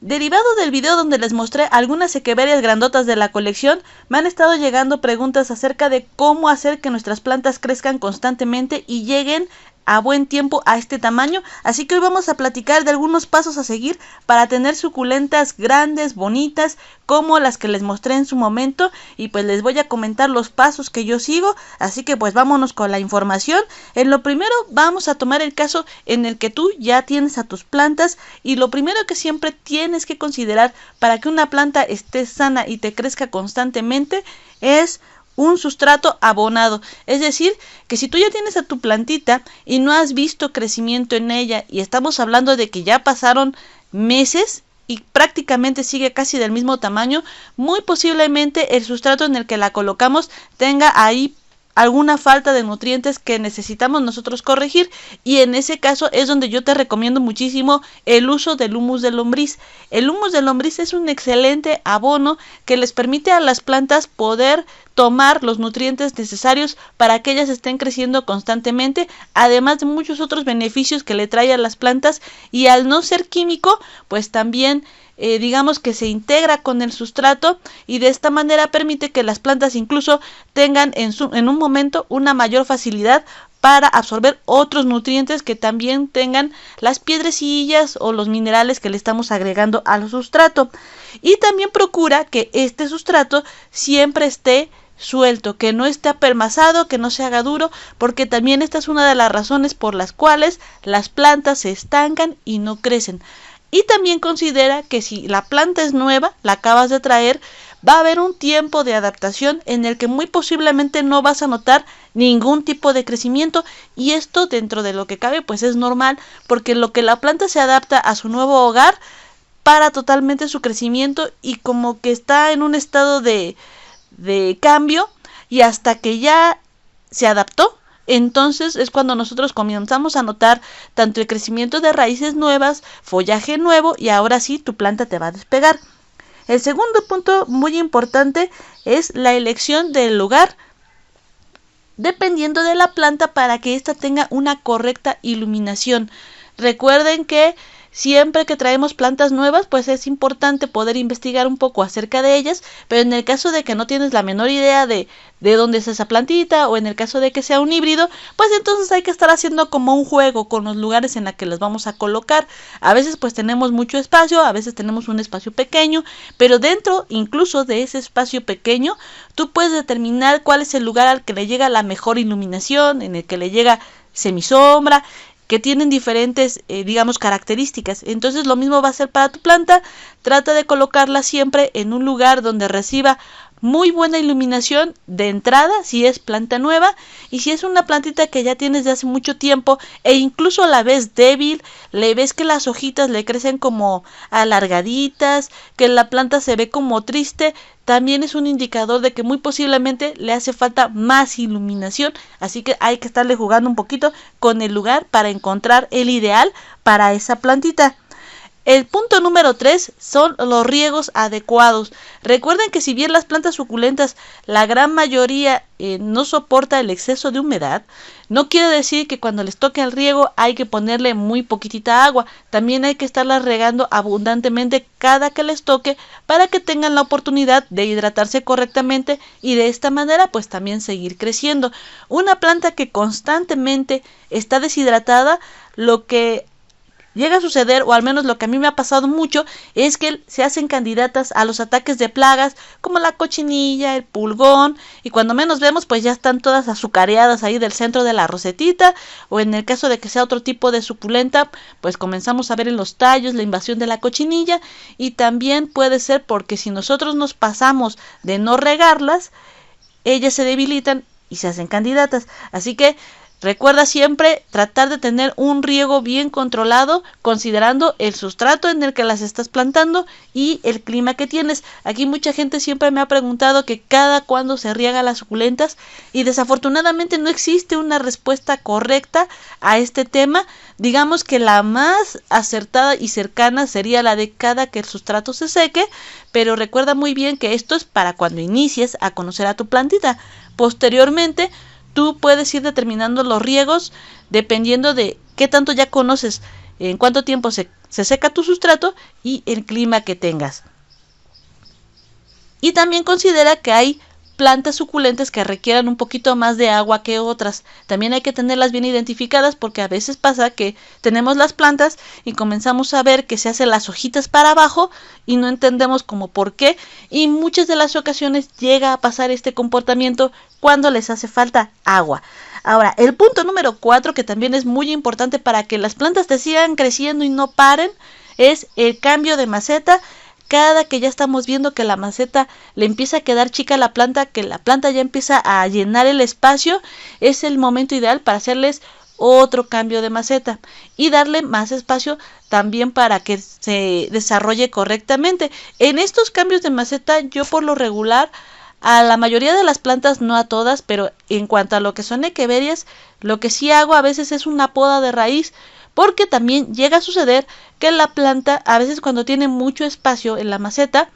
Derivado del video donde les mostré algunas equeverias grandotas de la colección, me han estado llegando preguntas acerca de cómo hacer que nuestras plantas crezcan constantemente y lleguen a buen tiempo a este tamaño, así que hoy vamos a platicar de algunos pasos a seguir para tener suculentas grandes, bonitas, como las que les mostré en su momento, y pues les voy a comentar los pasos que yo sigo, así que pues vámonos con la información. En lo primero vamos a tomar el caso en el que tú ya tienes a tus plantas, y lo primero que siempre tienes que considerar para que una planta esté sana y te crezca constantemente es un sustrato abonado. Es decir, que si tú ya tienes a tu plantita y no has visto crecimiento en ella, y estamos hablando de que ya pasaron meses y prácticamente sigue casi del mismo tamaño, muy posiblemente el sustrato en el que la colocamos tenga ahí alguna falta de nutrientes que necesitamos nosotros corregir, y en ese caso es donde yo te recomiendo muchísimo el uso del humus de lombriz. El humus de lombriz es un excelente abono que les permite a las plantas poder tomar los nutrientes necesarios para que ellas estén creciendo constantemente, además de muchos otros beneficios que le trae a las plantas, y al no ser químico, pues también digamos que se integra con el sustrato, y de esta manera permite que las plantas incluso tengan en un momento una mayor facilidad para absorber otros nutrientes que también tengan las piedrecillas o los minerales que le estamos agregando al sustrato. Y también procura que este sustrato siempre esté suelto, que no esté apelmazado, que no se haga duro, porque también esta es una de las razones por las cuales las plantas se estancan y no crecen. Y también considera que si la planta es nueva, la acabas de traer, va a haber un tiempo de adaptación en el que muy posiblemente no vas a notar ningún tipo de crecimiento, y esto dentro de lo que cabe pues es normal, porque en lo que la planta se adapta a su nuevo hogar, para totalmente su crecimiento y como que está en un estado de cambio, y hasta que ya se adaptó, entonces es cuando nosotros comenzamos a notar tanto el crecimiento de raíces nuevas, follaje nuevo, y ahora sí tu planta te va a despegar. El segundo punto muy importante es la elección del lugar, dependiendo de la planta, para que ésta tenga una correcta iluminación. Recuerden que siempre que traemos plantas nuevas, pues es importante poder investigar un poco acerca de ellas, pero en el caso de que no tienes la menor idea de dónde es esa plantita, o en el caso de que sea un híbrido, pues entonces hay que estar haciendo como un juego con los lugares en los que las vamos a colocar. A veces pues tenemos mucho espacio, a veces tenemos un espacio pequeño, pero dentro incluso de ese espacio pequeño, tú puedes determinar cuál es el lugar al que le llega la mejor iluminación, en el que le llega semisombra, que tienen diferentes, digamos, características. Entonces lo mismo va a ser para tu planta. Trata de colocarla siempre en un lugar donde reciba muy buena iluminación de entrada, si es planta nueva, y si es una plantita que ya tienes de hace mucho tiempo e incluso la ves débil, le ves que las hojitas le crecen como alargaditas, que la planta se ve como triste, también es un indicador de que muy posiblemente le hace falta más iluminación, así que hay que estarle jugando un poquito con el lugar para encontrar el ideal para esa plantita. El punto número 3 son los riegos adecuados. Recuerden que si bien las plantas suculentas, la gran mayoría no soporta el exceso de humedad, no quiere decir que cuando les toque el riego hay que ponerle muy poquitita agua. También hay que estarlas regando abundantemente cada que les toque, para que tengan la oportunidad de hidratarse correctamente y de esta manera pues también seguir creciendo. Una planta que constantemente está deshidratada, lo que llega a suceder, o al menos lo que a mí me ha pasado mucho, es que se hacen candidatas a los ataques de plagas como la cochinilla, el pulgón, y cuando menos vemos pues ya están todas azucareadas ahí del centro de la rosetita, o en el caso de que sea otro tipo de suculenta, pues comenzamos a ver en los tallos la invasión de la cochinilla, y también puede ser porque si nosotros nos pasamos de no regarlas, ellas se debilitan y se hacen candidatas. Así que recuerda siempre tratar de tener un riego bien controlado, considerando el sustrato en el que las estás plantando y el clima que tienes. Aquí mucha gente siempre me ha preguntado que cada cuándo se riega las suculentas, y desafortunadamente no existe una respuesta correcta a este tema. Digamos que la más acertada y cercana sería la de cada que el sustrato se seque, pero recuerda muy bien que esto es para cuando inicies a conocer a tu plantita. Posteriormente, tú puedes ir determinando los riegos dependiendo de qué tanto ya conoces en cuánto tiempo se seca tu sustrato y el clima que tengas. Y también considera que hay plantas suculentas que requieran un poquito más de agua que otras. También hay que tenerlas bien identificadas porque a veces pasa que tenemos las plantas y comenzamos a ver que se hacen las hojitas para abajo y no entendemos como por qué, y muchas de las ocasiones llega a pasar este comportamiento cuando les hace falta agua. Ahora, el punto número 4, que también es muy importante para que las plantas te sigan creciendo y no paren, es el cambio de maceta. Cada que ya estamos viendo que la maceta le empieza a quedar chica a la planta, que la planta ya empieza a llenar el espacio, es el momento ideal para hacerles otro cambio de maceta y darle más espacio también para que se desarrolle correctamente. En estos cambios de maceta, yo por lo regular, a la mayoría de las plantas, no a todas, pero en cuanto a lo que son equeverias, lo que sí hago a veces es una poda de raíz, porque también llega a suceder que la planta, a veces cuando tiene mucho espacio en la maceta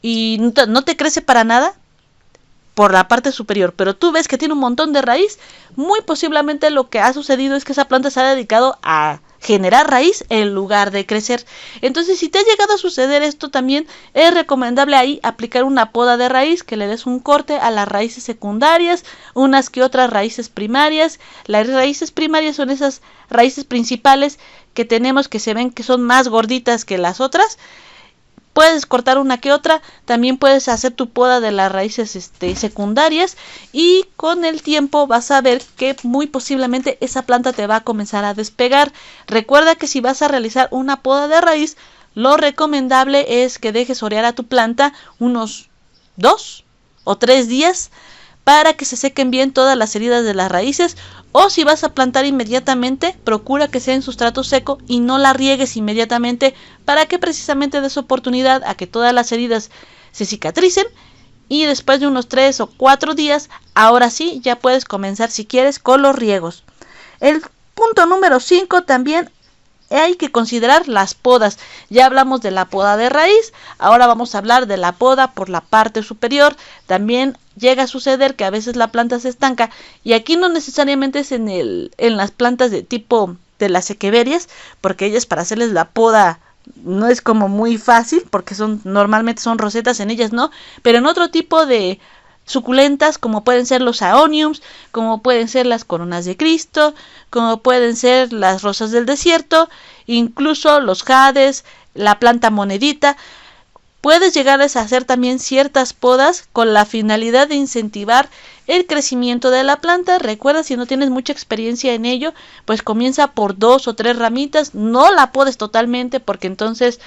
y no te crece para nada por la parte superior, pero tú ves que tiene un montón de raíz, muy posiblemente lo que ha sucedido es que esa planta se ha dedicado a generar raíz en lugar de crecer. Entonces, si te ha llegado a suceder esto, también es recomendable ahí aplicar una poda de raíz, que le des un corte a las raíces secundarias, unas que otras raíces primarias. Las raíces primarias son esas raíces principales que tenemos, que se ven que son más gorditas que las otras. Puedes cortar una que otra, también puedes hacer tu poda de las raíces secundarias, y con el tiempo vas a ver que muy posiblemente esa planta te va a comenzar a despegar. Recuerda que si vas a realizar una poda de raíz, lo recomendable es que dejes orear a tu planta unos 2 o 3 días para que se sequen bien todas las heridas de las raíces. O si vas a plantar inmediatamente, procura que sea en sustrato seco y no la riegues inmediatamente, para que precisamente des oportunidad a que todas las heridas se cicatricen, y después de unos 3 o 4 días, ahora sí, ya puedes comenzar si quieres con los riegos. El punto número 5 también hay que considerar las podas. Ya hablamos de la poda de raíz, ahora vamos a hablar de la poda por la parte superior. También llega a suceder que a veces la planta se estanca, y aquí no necesariamente es en las plantas de tipo de las equeverias, porque ellas, para hacerles la poda, no es como muy fácil, porque normalmente son rosetas en ellas, ¿no? Pero en otro tipo de suculentas, como pueden ser los aoniums, como pueden ser las coronas de Cristo, como pueden ser las rosas del desierto, incluso los jades, la planta monedita, puedes llegar a hacer también ciertas podas con la finalidad de incentivar el crecimiento de la planta. Recuerda, si no tienes mucha experiencia en ello, pues comienza por 2 o 3 ramitas, no la podes totalmente, porque entonces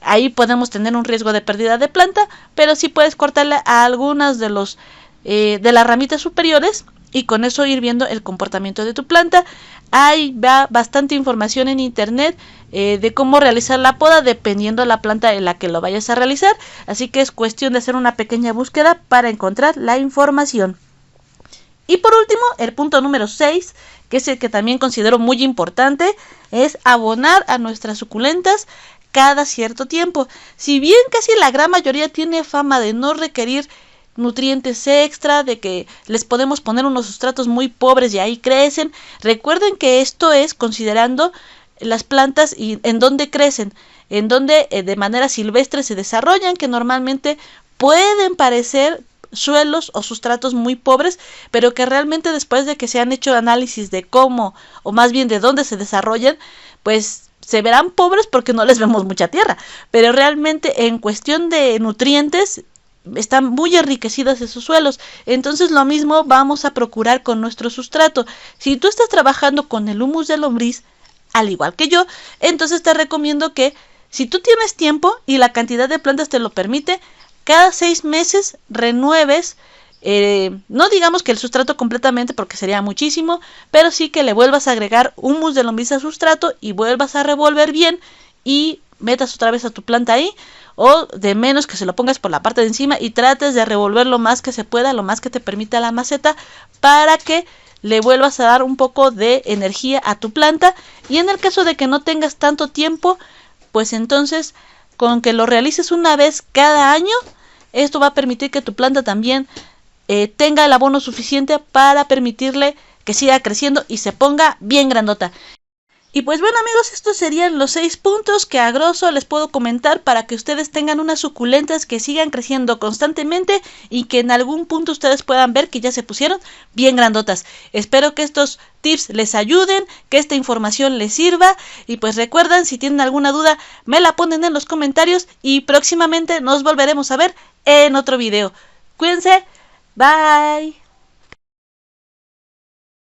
ahí podemos tener un riesgo de pérdida de planta, pero sí puedes cortarle a algunas de las ramitas superiores, y con eso ir viendo el comportamiento de tu planta. Hay bastante información en internet de cómo realizar la poda dependiendo de la planta en la que lo vayas a realizar, así que es cuestión de hacer una pequeña búsqueda para encontrar la información. Y por último, el punto número 6, que es el que también considero muy importante, es abonar a nuestras suculentas cada cierto tiempo. Si bien casi la gran mayoría tiene fama de no requerir nutrientes extra, de que les podemos poner unos sustratos muy pobres y ahí crecen, recuerden que esto es considerando las plantas y en dónde crecen, en dónde de manera silvestre se desarrollan, que normalmente pueden parecer suelos o sustratos muy pobres, pero que realmente después de que se han hecho análisis de cómo, o más bien de dónde se desarrollan, pues se verán pobres porque no les vemos mucha tierra, pero realmente en cuestión de nutrientes están muy enriquecidos esos suelos. Entonces lo mismo vamos a procurar con nuestro sustrato. Si tú estás trabajando con el humus de lombriz, al igual que yo, entonces te recomiendo que, si tú tienes tiempo y la cantidad de plantas te lo permite, cada 6 meses renueves, no digamos que el sustrato completamente, porque sería muchísimo, pero sí que le vuelvas a agregar humus de lombriz al sustrato y vuelvas a revolver bien y metas otra vez a tu planta ahí, o de menos que se lo pongas por la parte de encima y trates de revolver lo más que se pueda, lo más que te permita la maceta, para que le vuelvas a dar un poco de energía a tu planta. Y en el caso de que no tengas tanto tiempo, pues entonces con que lo realices una vez cada año, esto va a permitir que tu planta también tenga el abono suficiente para permitirle que siga creciendo y se ponga bien grandota. Y pues bueno amigos, estos serían los 6 puntos que a grosso les puedo comentar para que ustedes tengan unas suculentas que sigan creciendo constantemente y que en algún punto ustedes puedan ver que ya se pusieron bien grandotas. Espero que estos tips les ayuden, que esta información les sirva y pues recuerden, si tienen alguna duda me la ponen en los comentarios y próximamente nos volveremos a ver en otro video. Cuídense, bye.